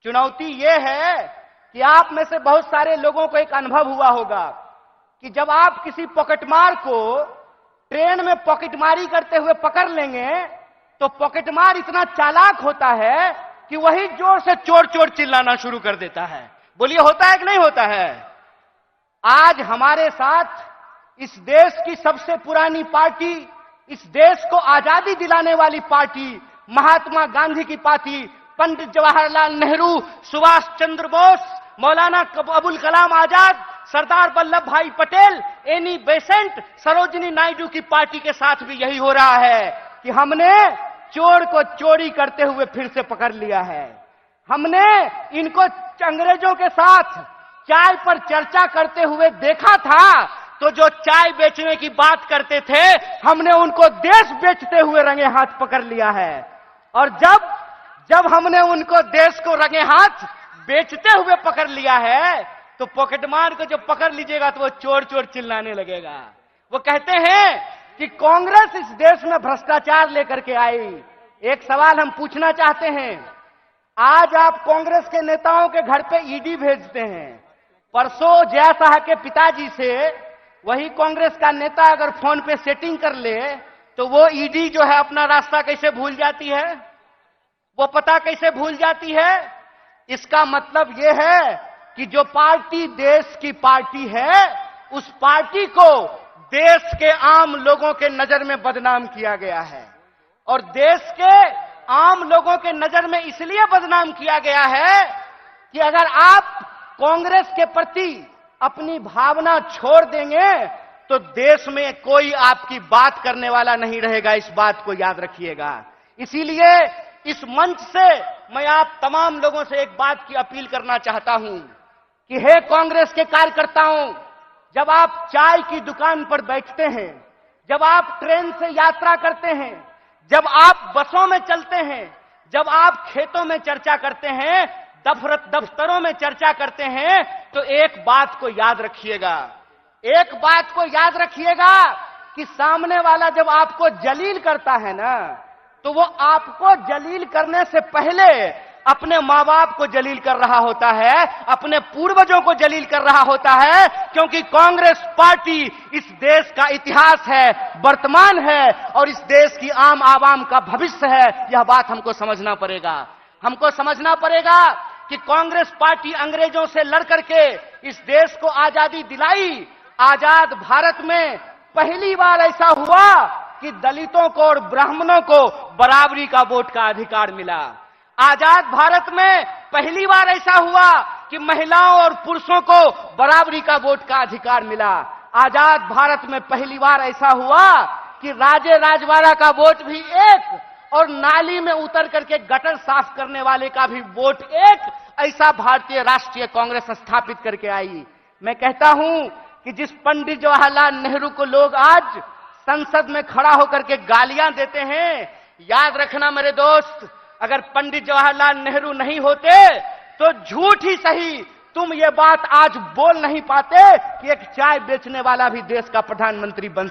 चुनौती यह है कि आप में से बहुत सारे लोगों को एक अनुभव हुआ होगा कि जब आप किसी पॉकेटमार को ट्रेन में पॉकेटमारी करते हुए पकड़ लेंगे तो पॉकेटमार इतना चालाक होता है कि वही जोर से चोर चोर चिल्लाना शुरू कर देता है। बोलिए, होता है कि नहीं होता है? आज हमारे साथ इस देश की सबसे पुरानी पार्टी, इस देश को आजादी दिलाने वाली पार्टी, महात्मा गांधी की पार्टी, पंडित जवाहरलाल नेहरू, सुभाष चंद्र बोस, मौलाना अबुल कलाम आजाद, सरदार वल्लभ भाई पटेल, एनी बेसेंट, सरोजिनी नायडू की पार्टी के साथ भी यही हो रहा है कि हमने चोर को चोरी करते हुए फिर से पकड़ लिया है। हमने इनको अंग्रेजों के साथ चाय पर चर्चा करते हुए देखा था, तो जो चाय बेचने की बात करते थे हमने उनको देश बेचते हुए रंगे हाथ पकड़ लिया है। और जब हमने उनको देश को रंगे हाथ बेचते हुए पकड़ लिया है तो पॉकेटमार को जब पकड़ लीजिएगा तो वो चोर चोर चिल्लाने लगेगा। वो कहते हैं कि कांग्रेस इस देश में भ्रष्टाचार लेकर के आई। एक सवाल हम पूछना चाहते हैं, आज आप कांग्रेस के नेताओं के घर पे ईडी भेजते हैं। परसों जया शाह के पिताजी से वही कांग्रेस का नेता अगर फोन पे सेटिंग कर ले तो वो ईडी जो है अपना रास्ता कैसे भूल जाती है, वो पता कैसे भूल जाती है। इसका मतलब यह है कि जो पार्टी देश की पार्टी है उस पार्टी को देश के आम लोगों के नजर में बदनाम किया गया है। और देश के आम लोगों के नजर में इसलिए बदनाम किया गया है कि अगर आप कांग्रेस के प्रति अपनी भावना छोड़ देंगे तो देश में कोई आपकी बात करने वाला नहीं रहेगा। इस बात को याद रखिएगा। इसीलिए इस मंच से मैं आप तमाम लोगों से एक बात की अपील करना चाहता हूं कि हे कांग्रेस के कार्यकर्ताओं, जब आप चाय की दुकान पर बैठते हैं, जब आप ट्रेन से यात्रा करते हैं, जब आप बसों में चलते हैं, जब आप खेतों में चर्चा करते हैं, दफ्तरों में चर्चा करते हैं, तो एक बात को याद रखिएगा, एक बात को याद रखिएगा कि सामने वाला जब आपको जलील करता है ना, तो वो आपको जलील करने से पहले अपने मां बाप को जलील कर रहा होता है, अपने पूर्वजों को जलील कर रहा होता है। क्योंकि कांग्रेस पार्टी इस देश का इतिहास है, वर्तमान है और इस देश की आम आवाम का भविष्य है। यह बात हमको समझना पड़ेगा। हमको समझना पड़ेगा कि कांग्रेस पार्टी अंग्रेजों से लड़ करके इस देश को आजादी दिलाई। आजाद भारत में पहली बार ऐसा हुआ कि दलितों को और ब्राह्मणों को बराबरी का वोट का अधिकार मिला। आजाद भारत में पहली बार ऐसा हुआ कि महिलाओं और पुरुषों को बराबरी का वोट का अधिकार मिला। आजाद भारत में पहली बार ऐसा हुआ कि राजे राजवाड़ा का वोट भी एक और नाली में उतर करके गटर साफ करने वाले का भी वोट एक, ऐसा भारतीय राष्ट्रीय कांग्रेस स्थापित करके आई। मैं कहता हूं कि जिस पंडित जवाहरलाल नेहरू को लोग आज संसद में खड़ा होकर के गालियां देते हैं, याद रखना मेरे दोस्त, अगर पंडित जवाहरलाल नेहरू नहीं होते तो झूठ ही सही तुम ये बात आज बोल नहीं पाते कि एक चाय बेचने वाला भी देश का प्रधानमंत्री बन